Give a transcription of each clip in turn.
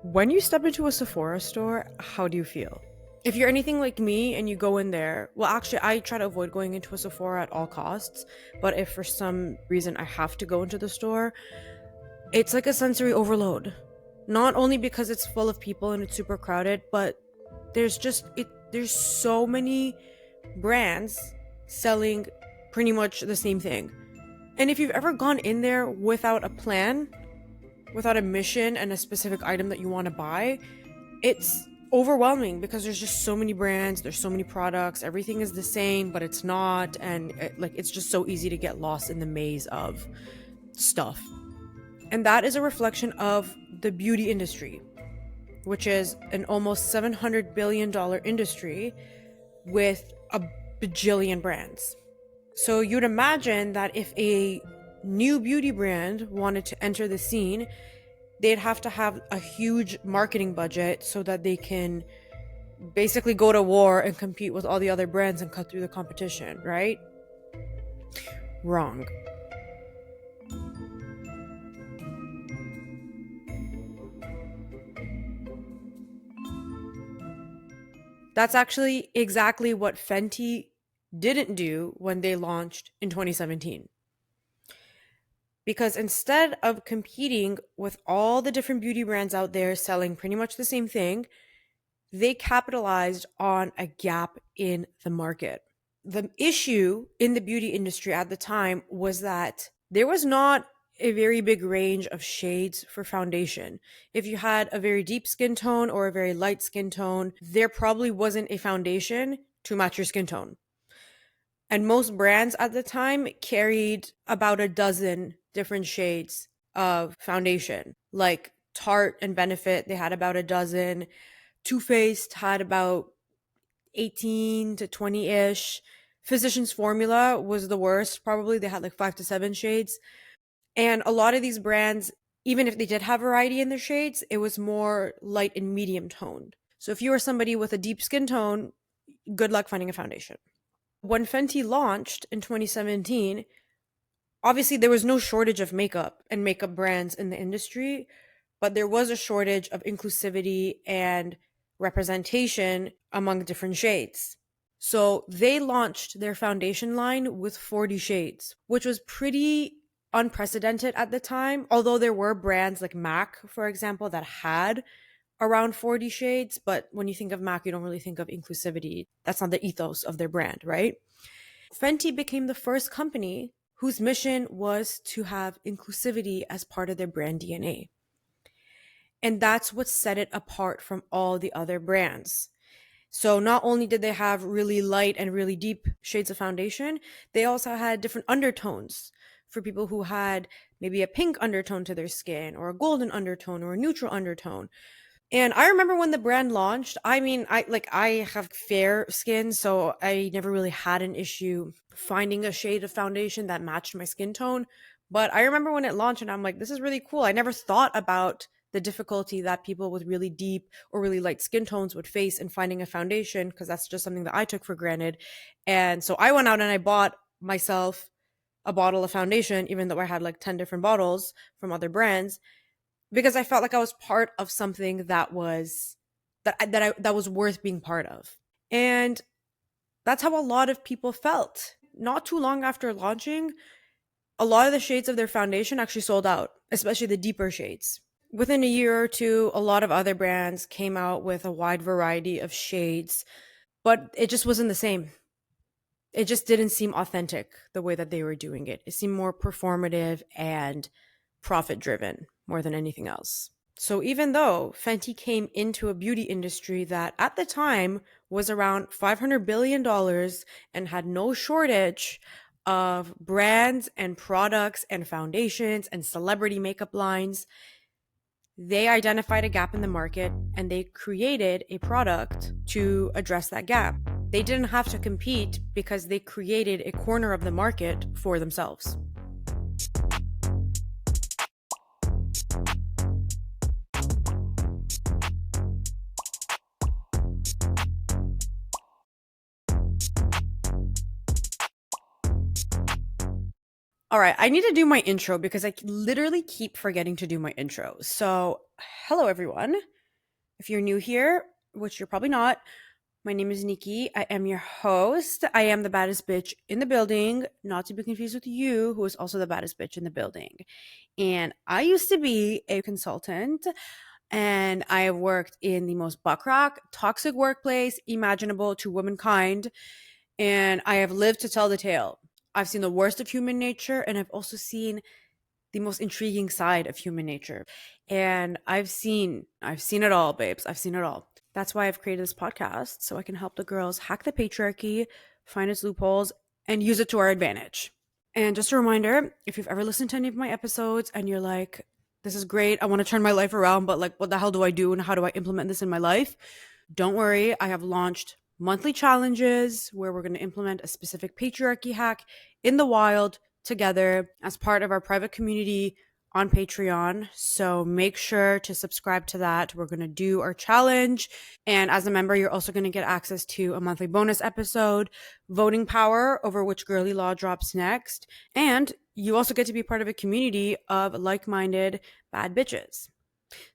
When you step into a Sephora store, how do you feel? If you're anything like me and you go in there, well, actually, I try to avoid going into a Sephora at all costs. But if for some reason I have to go into the store, it's like a sensory overload. Not only because it's full of people and it's super crowded, but there's so many brands selling pretty much the same thing. And if you've ever gone in there without a plan, without a mission and a specific item that you want to buy, it's overwhelming because there's just so many brands, there's so many products, everything is the same, but it's not, and it's just so easy to get lost in the maze of stuff. And that is a reflection of the beauty industry, which is an almost $700 billion industry with a bajillion brands. So you'd imagine that if a new beauty brand wanted to enter the scene, they'd have to have a huge marketing budget so that they can basically go to war and compete with all the other brands and cut through the competition, right? Wrong. That's actually exactly what Fenty didn't do when they launched in 2017. Because instead of competing with all the different beauty brands out there selling pretty much the same thing, they capitalized on a gap in the market. The issue in the beauty industry at the time was that there was not a very big range of shades for foundation. If you had a very deep skin tone or a very light skin tone, there probably wasn't a foundation to match your skin tone. And most brands at the time carried about a dozen different shades of foundation. Like Tarte and Benefit, they had about a dozen. Too Faced had about 18 to 20-ish. Physicians Formula was the worst, probably. They had like 5 to 7 shades. And a lot of these brands, even if they did have variety in their shades, it was more light and medium toned. So if you were somebody with a deep skin tone, good luck finding a foundation. When Fenty launched in 2017, obviously there was no shortage of makeup and makeup brands in the industry, but there was a shortage of inclusivity and representation among different shades. So they launched their foundation line with 40 shades, which was pretty unprecedented at the time, although there were brands like MAC, for example, that had around 40 shades. But when you think of MAC, you don't really think of inclusivity. That's not the ethos of their brand, right? Fenty became the first company whose mission was to have inclusivity as part of their brand DNA. And that's what set it apart from all the other brands. So not only did they have really light and really deep shades of foundation, they also had different undertones for people who had maybe a pink undertone to their skin or a golden undertone or a neutral undertone. And I remember when the brand launched, I have fair skin, so I never really had an issue finding a shade of foundation that matched my skin tone. But I remember when it launched and I'm like, this is really cool. I never thought about the difficulty that people with really deep or really light skin tones would face in finding a foundation, because that's just something that I took for granted. And so I went out and I bought myself a bottle of foundation, even though I had like 10 different bottles from other brands, because I felt like I was part of something that was that was worth being part of. And that's how a lot of people felt. Not too long after launching, a lot of the shades of their foundation actually sold out, especially the deeper shades. Within a year or two, a lot of other brands came out with a wide variety of shades, but it just wasn't the same. It just didn't seem authentic the way that they were doing it. It seemed more performative and profit driven more than anything else. So even though Fenty came into a beauty industry that at the time was around $500 billion and had no shortage of brands and products and foundations and celebrity makeup lines, they identified a gap in the market and they created a product to address that gap. They didn't have to compete because they created a corner of the market for themselves. All right, I need to do my intro because I literally keep forgetting to do my intro. So, hello everyone. If you're new here, which you're probably not, my name is Nikki. I am your host. I am the baddest bitch in the building, not to be confused with you, who is also the baddest bitch in the building. And I used to be a consultant, and I have worked in the most buckrock, toxic workplace imaginable to womankind, and I have lived to tell the tale. I've seen the worst of human nature, and I've also seen the most intriguing side of human nature. And I've seen it all, babes. I've seen it all. That's why I've created this podcast, so I can help the girls hack the patriarchy, find its loopholes, and use it to our advantage. And just a reminder, if you've ever listened to any of my episodes and you're like, this is great, I want to turn my life around, but like, what the hell do I do and how do I implement this in my life? Don't worry, I have launched monthly challenges where we're going to implement a specific patriarchy hack in the wild together as part of our private community on Patreon. So make sure to subscribe to that. We're going to do our challenge. And as a member, you're also going to get access to a monthly bonus episode, voting power over which girly law drops next. And you also get to be part of a community of like-minded bad bitches.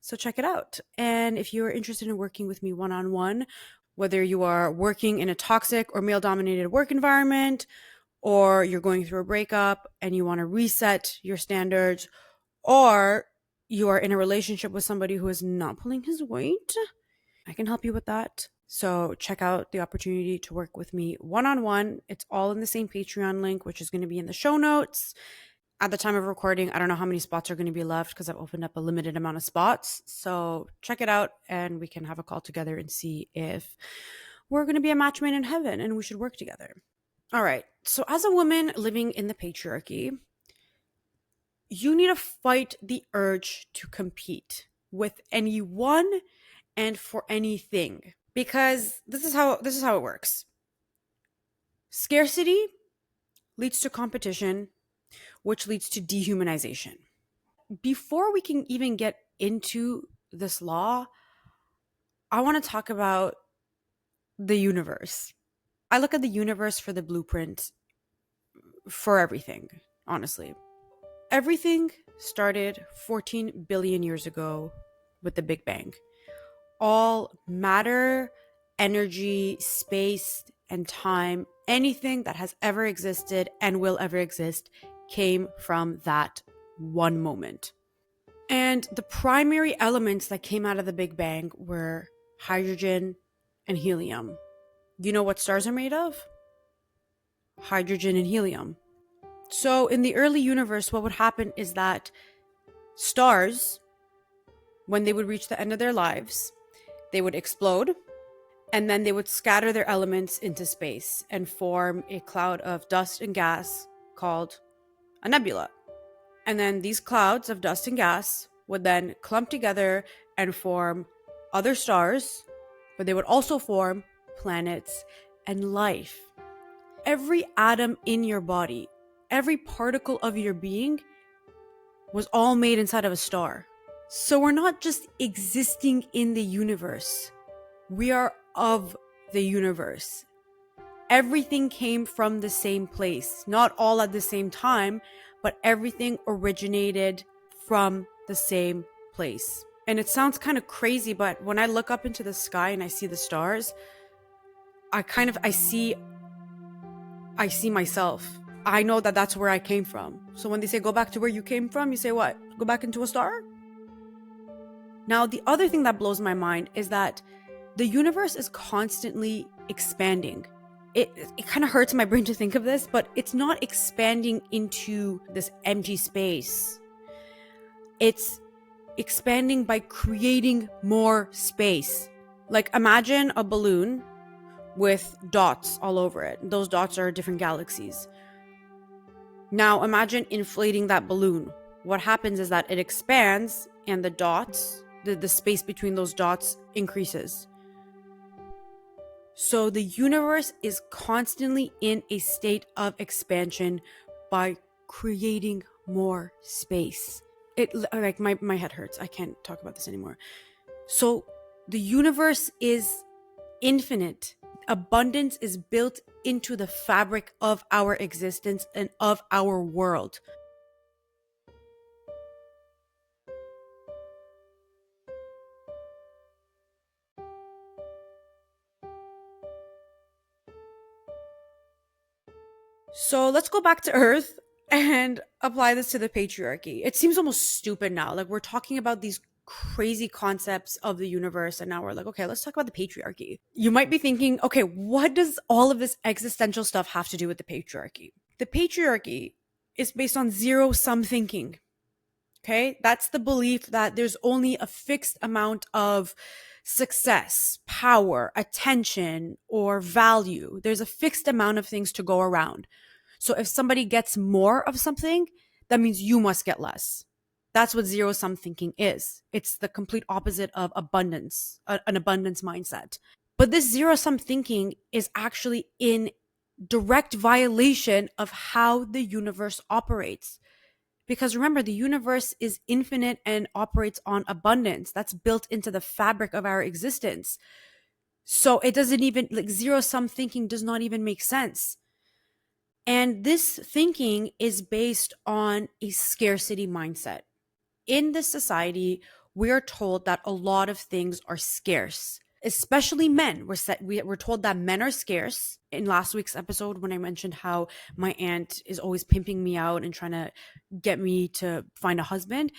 So check it out. And if you're interested in working with me one-on-one, whether you are working in a toxic or male-dominated work environment, or you're going through a breakup and you want to reset your standards, or you are in a relationship with somebody who is not pulling his weight, I can help you with that. So check out the opportunity to work with me one-on-one. It's all in the same Patreon link, which is going to be in the show notes. At the time of recording, I don't know how many spots are going to be left because I've opened up a limited amount of spots. So check it out and we can have a call together and see if we're going to be a match made in heaven and we should work together. All right. So as a woman living in the patriarchy, you need to fight the urge to compete with anyone and for anything, because this is how it works. Scarcity leads to competition, which leads to dehumanization. Before we can even get into this law, I want to talk about the universe. I look at the universe for the blueprint for everything, honestly. Everything started 14 billion years ago with the Big Bang. All matter, energy, space, and time, anything that has ever existed and will ever exist came from that one moment. And the primary elements that came out of the Big Bang were hydrogen and helium. You know what stars are made of? Hydrogen and helium. So in the early universe, what would happen is that stars, when they would reach the end of their lives, they would explode, and then they would scatter their elements into space and form a cloud of dust and gas called a nebula. And then these clouds of dust and gas would then clump together and form other stars, but they would also form planets and life. Every atom in your body, every particle of your being was all made inside of a star. So we're not just existing in the universe. We are of the universe. Everything came from the same place, not all at the same time, but everything originated from the same place. And it sounds kind of crazy, but when I look up into the sky and I see the stars, I see myself. I know that that's where I came from. So when they say go back to where you came from, you say what? Go back into a star? Now, the other thing that blows my mind is that the universe is constantly expanding. It kind of hurts my brain to think of this, but it's not expanding into this empty space. It's expanding by creating more space. Like imagine a balloon with dots all over it. Those dots are different galaxies. Now imagine inflating that balloon. What happens is that it expands and the dots, the space between those dots increases. So the universe is constantly in a state of expansion by creating more space. It like my head hurts. I can't talk about this anymore. So the universe is infinite. Abundance is built into the fabric of our existence and of our world. So let's go back to Earth and apply this to the patriarchy. It seems almost stupid now. Like we're talking about these crazy concepts of the universe, and now we're like, okay, let's talk about the patriarchy. You might be thinking, okay, what does all of this existential stuff have to do with the patriarchy? The patriarchy is based on zero sum thinking. Okay, that's the belief that there's only a fixed amount of success, power, attention, or value. There's a fixed amount of things to go around. So if somebody gets more of something, that means you must get less. That's what zero sum thinking is. It's the complete opposite of abundance, an abundance mindset. But this zero sum thinking is actually in direct violation of how the universe operates. Because remember, the universe is infinite and operates on abundance. That's built into the fabric of our existence. So it doesn't even, like, zero sum thinking does not even make sense. And this thinking is based on a scarcity mindset. In this society, we're told that a lot of things are scarce, especially men. We're told that men are scarce. In last week's episode, when I mentioned how my aunt is always pimping me out and trying to get me to find a husband,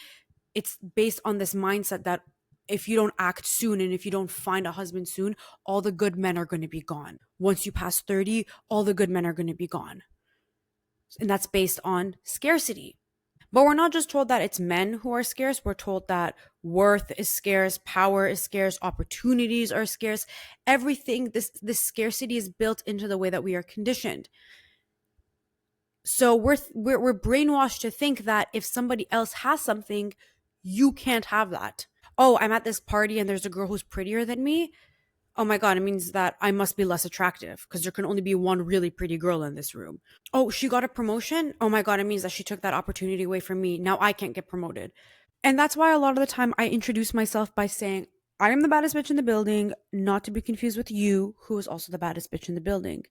it's based on this mindset that if you don't act soon and if you don't find a husband soon, all the good men are going to be gone. Once you pass 30, all the good men are going to be gone. And that's based on scarcity. But we're not just told that it's men who are scarce. We're told that worth is scarce, power is scarce, opportunities are scarce. Everything, this scarcity is built into the way that we are conditioned. So we're brainwashed to think that if somebody else has something, you can't have that. Oh, I'm at this party and there's a girl who's prettier than me. Oh my God, it means that I must be less attractive because there can only be one really pretty girl in this room. Oh, she got a promotion? Oh my God, it means that she took that opportunity away from me. Now I can't get promoted. And that's why a lot of the time I introduce myself by saying, I am the baddest bitch in the building, not to be confused with you, who is also the baddest bitch in the building.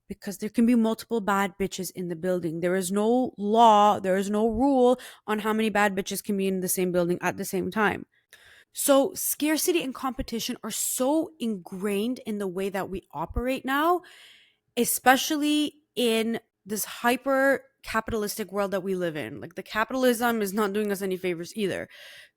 Because there can be multiple bad bitches in the building. There is no law, there is no rule on how many bad bitches can be in the same building at the same time. So scarcity and competition are so ingrained in the way that we operate now, especially in this hyper capitalistic world that we live in. Like the capitalism is not doing us any favors either.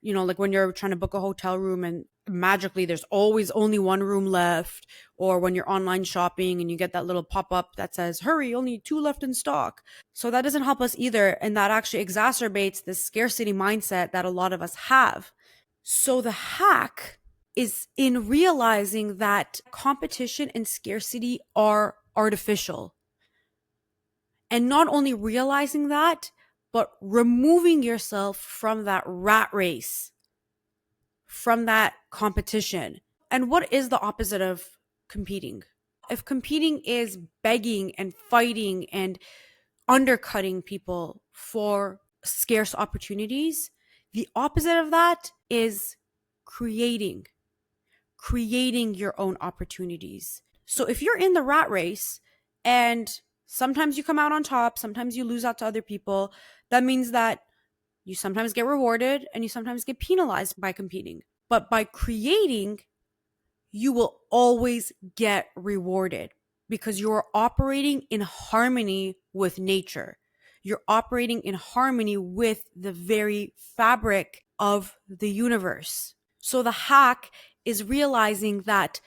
You know, like when you're trying to book a hotel room and magically there's always only one room left, or when you're online shopping and you get that little pop-up that says, hurry, only 2 left in stock. So that doesn't help us either. And that actually exacerbates this scarcity mindset that a lot of us have. So the hack is in realizing that competition and scarcity are artificial. And not only realizing that, but removing yourself from that rat race, from that competition. And what is the opposite of competing? If competing is begging and fighting and undercutting people for scarce opportunities, the opposite of that is creating your own opportunities. So if you're in the rat race and sometimes you come out on top, sometimes you lose out to other people, that means that you sometimes get rewarded and you sometimes get penalized by competing. But by creating, you will always get rewarded because you're operating in harmony with nature. You're operating in harmony with the very fabric of the universe. So the hack is realizing that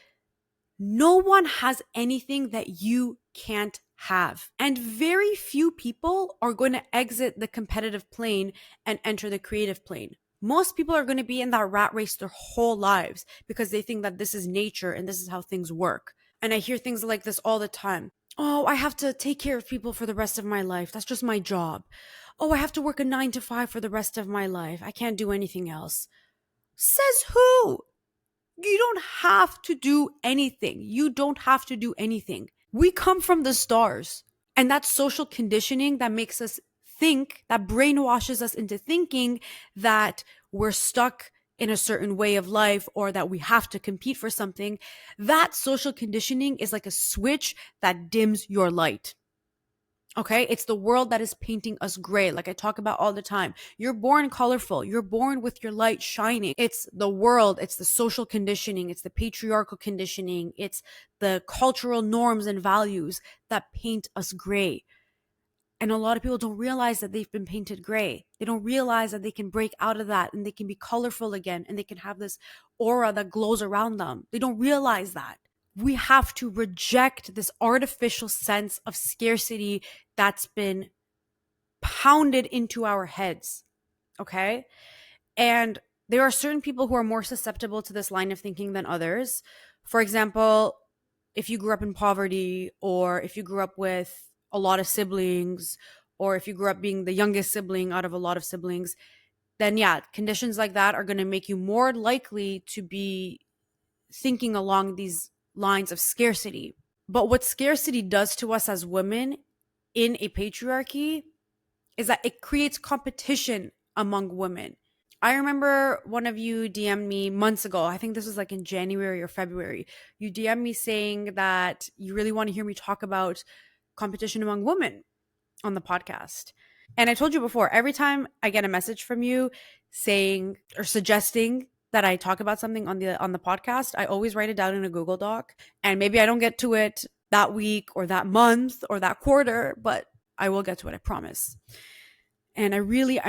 no one has anything that you can't have. And very few people are going to exit the competitive plane and enter the creative plane. Most people are going to be in that rat race their whole lives because they think that this is nature and this is how things work. And I hear things like this all the time. Oh, I have to take care of people for the rest of my life. That's just my job. Oh, I have to work a 9 to 5 for the rest of my life. I can't do anything else. Says who? You don't have to do anything. You don't have to do anything. We come from the stars. And that's social conditioning that makes us think, that brainwashes us into thinking that we're stuck in a certain way of life or that we have to compete for something. That social conditioning is like a switch that dims your light. Okay, it's the world that is painting us gray, like I talk about all the time. You're born colorful. You're born with your light shining. It's the world. It's the social conditioning. It's the patriarchal conditioning. It's the cultural norms and values that paint us gray. And a lot of people don't realize that they've been painted gray. They don't realize that they can break out of that and they can be colorful again and they can have this aura that glows around them. They don't realize that. We have to reject this artificial sense of scarcity that's been pounded into our heads. Okay. And there are certain people who are more susceptible to this line of thinking than others. For example, if you grew up in poverty, or if you grew up with a lot of siblings, or if you grew up being the youngest sibling out of a lot of siblings, then yeah, conditions like that are going to make you more likely to be thinking along these lines of scarcity. But what scarcity does to us as women in a patriarchy is that it creates competition among women. I remember one of you DM'd me months ago. I think this was like in January or February. You DM'd me saying that you really want to hear me talk about competition among women on the podcast. And I told you before, every time I get a message from you saying or suggesting that I talk about something on the podcast, I always write it down in a Google Doc. And maybe I don't get to it that week or that month or that quarter, but I will get to it, I promise. And I really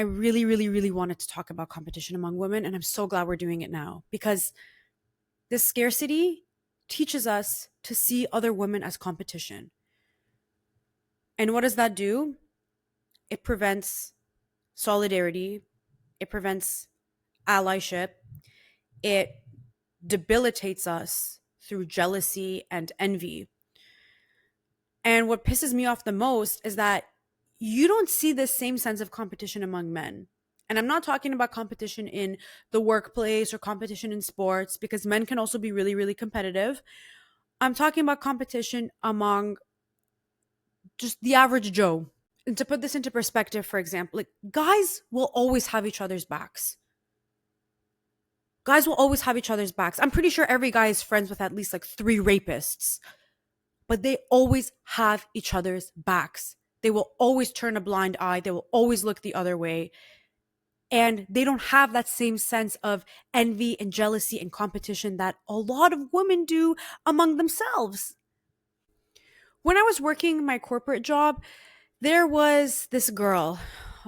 wanted to talk about competition among women. And I'm so glad we're doing it now, because this scarcity teaches us to see other women as competition. And what does that do? It prevents solidarity. It prevents allyship. It debilitates us through jealousy and envy. And what pisses me off the most is that you don't see this same sense of competition among men. And I'm not talking about competition in the workplace or competition in sports, because men can also be really competitive. I'm talking about competition among just the average Joe. And to put this into perspective, for example, like, guys will always have each other's backs. Guys will always have each other's backs. I'm pretty sure every guy is friends with at least like 3 rapists, but they always have each other's backs. They will always turn a blind eye. They will always look the other way. And they don't have that same sense of envy and jealousy and competition that a lot of women do among themselves. When I was working my corporate job, there was this girl.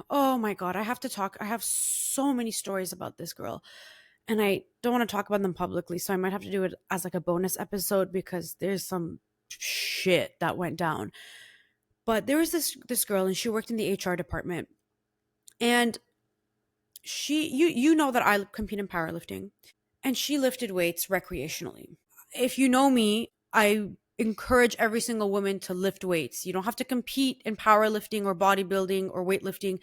Oh my God, I have to talk. I have so many stories about this girl, and I don't want to talk about them publicly. So I might have to do it as like a bonus episode, because there's some shit that went down. But there was this girl, and she worked in the HR department. And you know that I compete in powerlifting, and she lifted weights recreationally. If you know me, I encourage every single woman to lift weights. You don't have to compete in powerlifting or bodybuilding or weightlifting.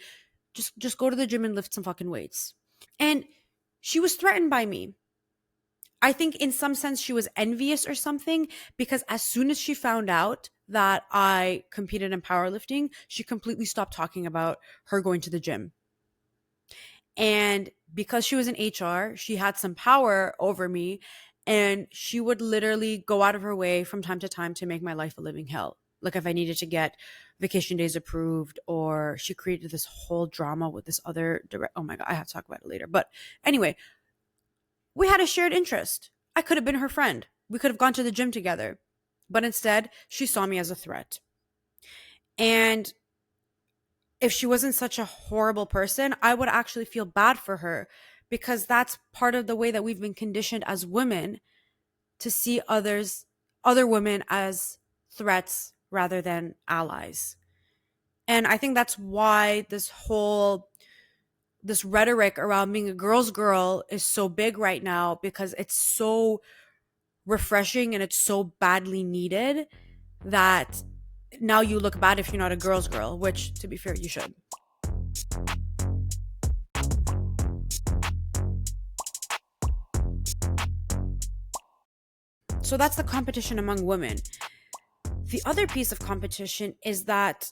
Just go to the gym and lift some fucking weights. And she was threatened by me. I think in some sense she was envious or something, because as soon as she found out that I competed in powerlifting, she completely stopped talking about her going to the gym. And because she was in HR, she had some power over me, and she would literally go out of her way from time to time to make my life a living hell. Like if I needed to get vacation days approved, or she created this whole drama with this other oh my God, I have to talk about it later. But anyway, we had a shared interest. I could have been her friend. We could have gone to the gym together. But instead, she saw me as a threat. And if she wasn't such a horrible person, I would actually feel bad for her, because that's part of the way that we've been conditioned as women to see other women as threats rather than allies. And I think that's why this rhetoric around being a girl's girl is so big right now, because it's so refreshing and it's so badly needed that now you look bad if you're not a girl's girl, which, to be fair, you should. So that's the competition among women. The other piece of competition is that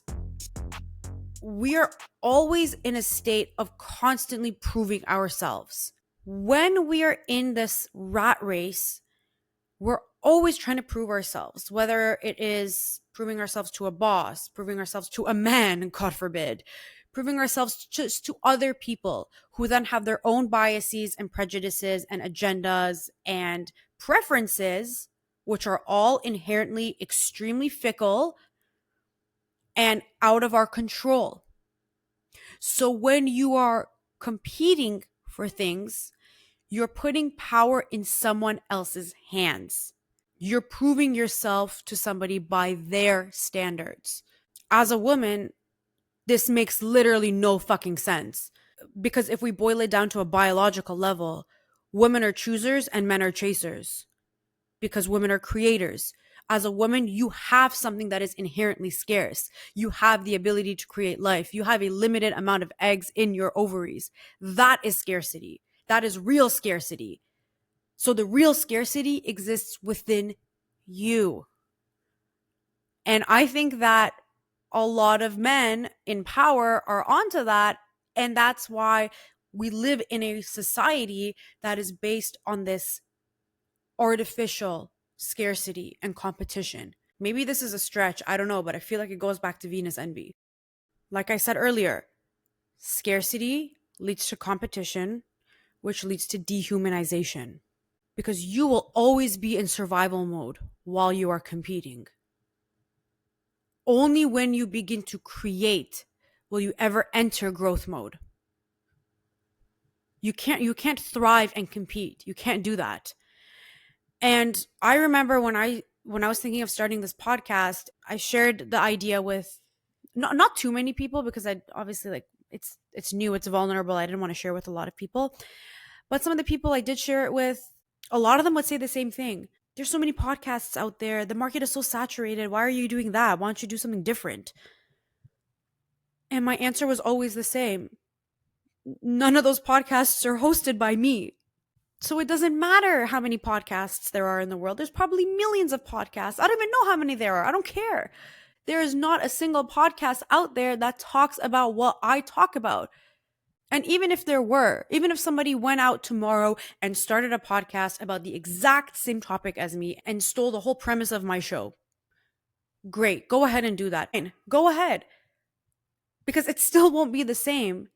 we are always in a state of constantly proving ourselves. When we are in this rat race, we're always trying to prove ourselves, whether it is proving ourselves to a boss, proving ourselves to a man, God forbid, proving ourselves just to other people who then have their own biases and prejudices and agendas and preferences, which are all inherently extremely fickle. and out of our control. So when you are competing for things, you're putting power in someone else's hands. You're proving yourself to somebody by their standards. As a woman, this makes literally no fucking sense. Because if we boil it down to a biological level, women are choosers and men are chasers. Because women are creators. As a woman, you have something that is inherently scarce. You have the ability to create life. You have a limited amount of eggs in your ovaries. That is scarcity. That is real scarcity. So the real scarcity exists within you. And I think that a lot of men in power are onto that. And that's why we live in a society that is based on this artificial scarcity and competition. Maybe this is a stretch, I don't know, but I feel like it goes back to Venus envy. Like I said earlier, scarcity leads to competition, which leads to dehumanization. Because you will always be in survival mode while you are competing. Only when you begin to create will you ever enter growth mode. You can't thrive and compete. You can't do that. And I remember when I was thinking of starting this podcast, I shared the idea with not too many people, because I obviously, like, it's new, it's vulnerable. I didn't want to share with a lot of people. But some of the people I did share it with, a lot of them would say the same thing. There's so many podcasts out there. The market is so saturated. Why are you doing that? Why don't you do something different? And my answer was always the same. None of those podcasts are hosted by me. So it doesn't matter how many podcasts there are in the world. There's probably millions of podcasts. I don't even know how many there are. I don't care. There is not a single podcast out there that talks about what I talk about. And even if there were, even if somebody went out tomorrow and started a podcast about the exact same topic as me and stole the whole premise of my show, great. Go ahead and do that. Go ahead. Because it still won't be the same.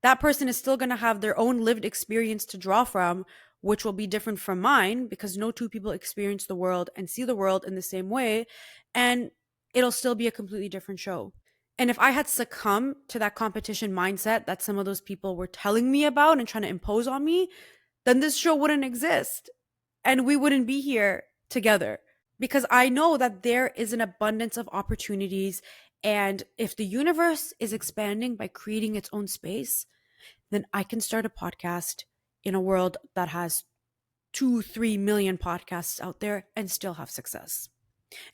That person is still going to have their own lived experience to draw from, which will be different from mine, because no two people experience the world and see the world in the same way. And it'll still be a completely different show. And if I had succumbed to that competition mindset that some of those people were telling me about and trying to impose on me, then this show wouldn't exist and we wouldn't be here together. Because I know that there is an abundance of opportunities. And if the universe is expanding by creating its own space, then I can start a podcast in a world that has 2-3 million podcasts out there and still have success.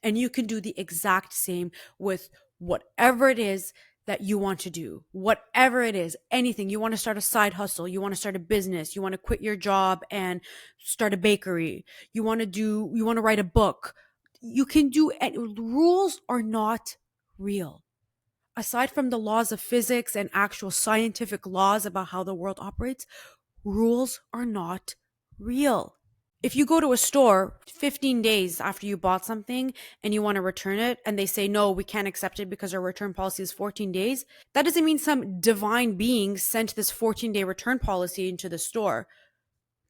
And you can do the exact same with whatever it is that you want to do, whatever it is, anything. You want to start a side hustle, you want to start a business, you want to quit your job and start a bakery, you want to write a book. You can do it. Rules are not real. Aside from the laws of physics and actual scientific laws about how the world operates, rules are not real. If you go to a store 15 days after you bought something and you want to return it and they say, no, we can't accept it because our return policy is 14 days, that doesn't mean some divine being sent this 14-day return policy into the store.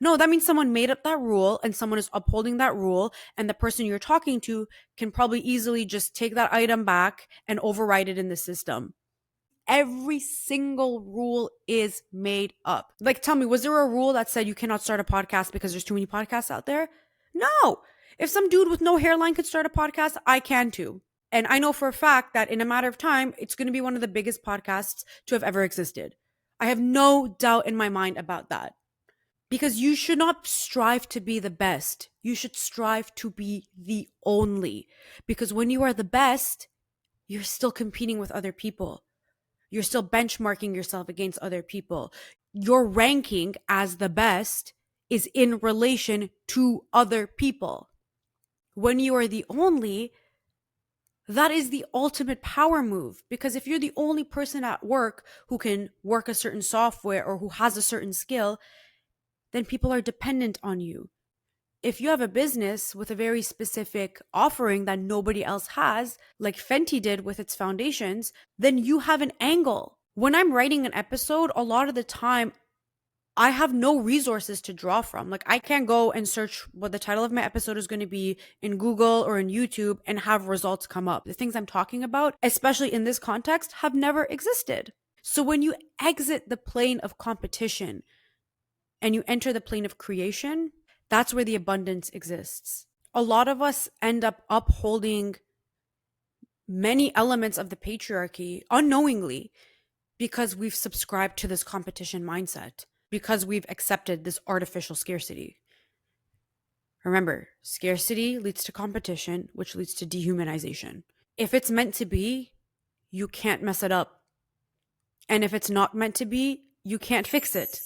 No, that means someone made up that rule and someone is upholding that rule, and the person you're talking to can probably easily just take that item back and override it in the system. Every single rule is made up. Like, tell me, was there a rule that said you cannot start a podcast because there's too many podcasts out there? No. If some dude with no hairline could start a podcast, I can too. And I know for a fact that in a matter of time, it's going to be one of the biggest podcasts to have ever existed. I have no doubt in my mind about that. Because you should not strive to be the best. You should strive to be the only. Because when you are the best, you're still competing with other people. You're still benchmarking yourself against other people. Your ranking as the best is in relation to other people. When you are the only, that is the ultimate power move. Because if you're the only person at work who can work a certain software or who has a certain skill, then people are dependent on you. If you have a business with a very specific offering that nobody else has, like Fenty did with its foundations, then you have an angle. When I'm writing an episode, a lot of the time, I have no resources to draw from. Like, I can't go and search what the title of my episode is going to be in Google or in YouTube and have results come up. The things I'm talking about, especially in this context, have never existed. So when you exit the plane of competition and you enter the plane of creation, that's where the abundance exists. A lot of us end up upholding many elements of the patriarchy unknowingly because we've subscribed to this competition mindset, because we've accepted this artificial scarcity. Remember, scarcity leads to competition, which leads to dehumanization. If it's meant to be, you can't mess it up. And if it's not meant to be, you can't fix it.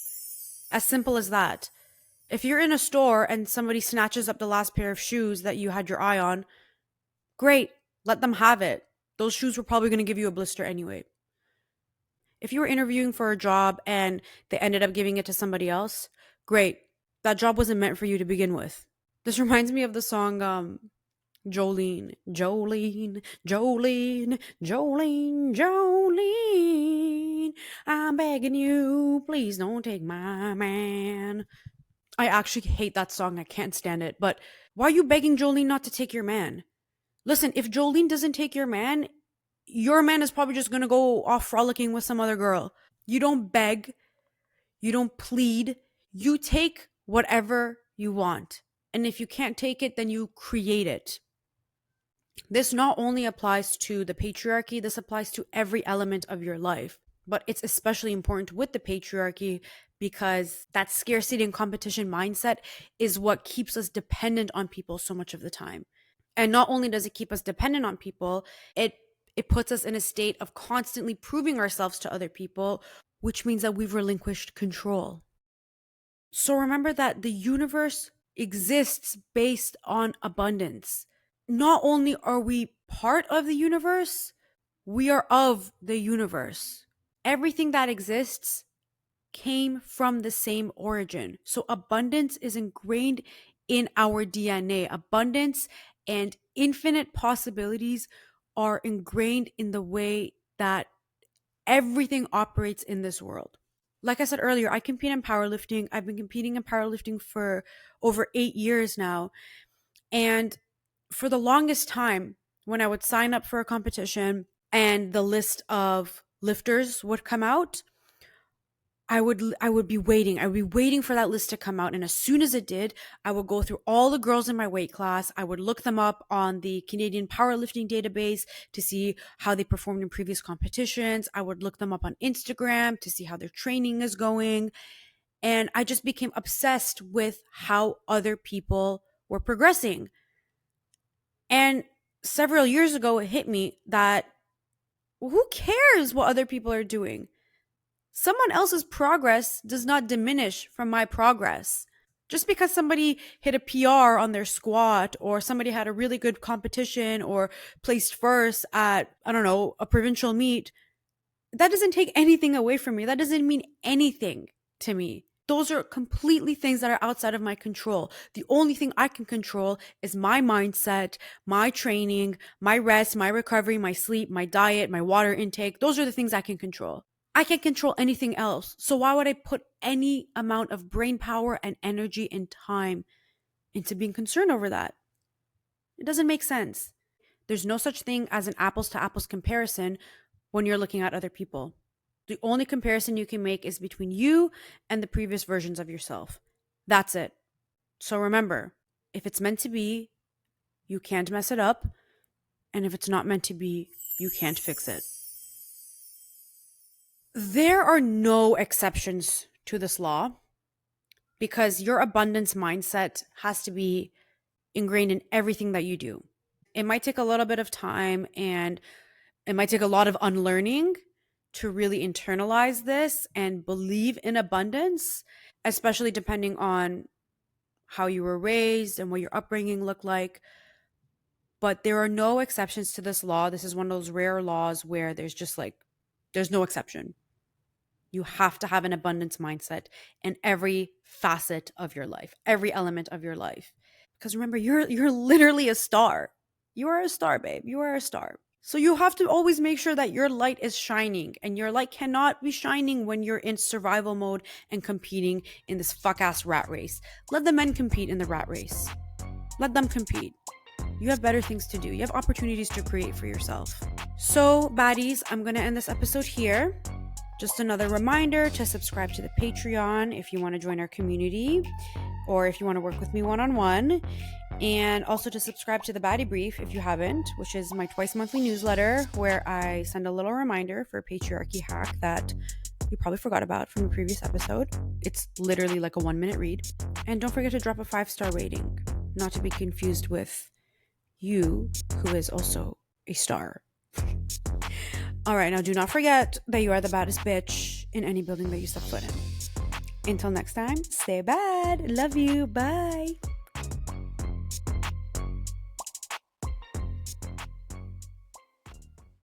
As simple as that. If you're in a store and somebody snatches up the last pair of shoes that you had your eye on, great, let them have it. Those shoes were probably going to give you a blister anyway. If you were interviewing for a job and they ended up giving it to somebody else, great. That job wasn't meant for you to begin with. This reminds me of the song Jolene, Jolene, Jolene, Jolene, Jolene. I'm begging you, please don't take my man. I actually hate that song. I can't stand it. But why are you begging Jolene not to take your man? Listen, if Jolene doesn't take your man is probably just going to go off frolicking with some other girl. You don't beg. You don't plead. You take whatever you want. And if you can't take it, then you create it. This not only applies to the patriarchy, this applies to every element of your life. But it's especially important with the patriarchy because that scarcity and competition mindset is what keeps us dependent on people so much of the time. And not only does it keep us dependent on people, it puts us in a state of constantly proving ourselves to other people, which means that we've relinquished control. So remember that the universe exists based on abundance. Not only are we part of the universe, we are of the universe. Everything that exists came from the same origin. So abundance is ingrained in our DNA. Abundance and infinite possibilities are ingrained in the way that everything operates in this world. Like I said earlier, I compete in powerlifting. I've been competing in powerlifting for over 8 years now. And for the longest time, when I would sign up for a competition and the list of lifters would come out, I would be waiting. I would be waiting for that list to come out. And as soon as it did, I would go through all the girls in my weight class. I would look them up on the Canadian powerlifting database to see how they performed in previous competitions. I would look them up on Instagram to see how their training is going. And I just became obsessed with how other people were progressing. And several years ago, it hit me that who cares what other people are doing? Someone else's progress does not diminish from my progress. Just because somebody hit a PR on their squat or somebody had a really good competition or placed first at, I don't know, a provincial meet, that doesn't take anything away from me. That doesn't mean anything to me. Those are completely things that are outside of my control. The only thing I can control is my mindset, my training, my rest, my recovery, my sleep, my diet, my water intake. Those are the things I can control. I can't control anything else. So why would I put any amount of brain power and energy and time into being concerned over that? It doesn't make sense. There's no such thing as an apples to apples comparison when you're looking at other people. The only comparison you can make is between you and the previous versions of yourself. That's it. So remember, if it's meant to be, you can't mess it up. And if it's not meant to be, you can't fix it. There are no exceptions to this law because your abundance mindset has to be ingrained in everything that you do. It might take a little bit of time and it might take a lot of unlearning to really internalize this and believe in abundance, especially depending on how you were raised and what your upbringing looked like. But there are no exceptions to this law. This is one of those rare laws where there's no exception. You have to have an abundance mindset in every facet of your life, every element of your life. Because remember, you're literally a star. You are a star, babe. You are a star. So you have to always make sure that your light is shining, and your light cannot be shining when you're in survival mode and competing in this fuck-ass rat race. Let the men compete in the rat race. Let them compete. You have better things to do. You have opportunities to create for yourself. So, baddies, I'm going to end this episode here. Just another reminder to subscribe to the Patreon if you want to join our community, or if you want to work with me one-on-one. And also to subscribe to the Baddie Brief if you haven't, which is my twice monthly newsletter where I send a little reminder for a patriarchy hack that you probably forgot about from the previous episode. It's literally like a 1-minute read. And don't forget to drop a 5-star rating, not to be confused with you, who is also a star. All right, now do not forget that you are the baddest bitch in any building that you step foot in. Until next time, stay bad. Love you. Bye.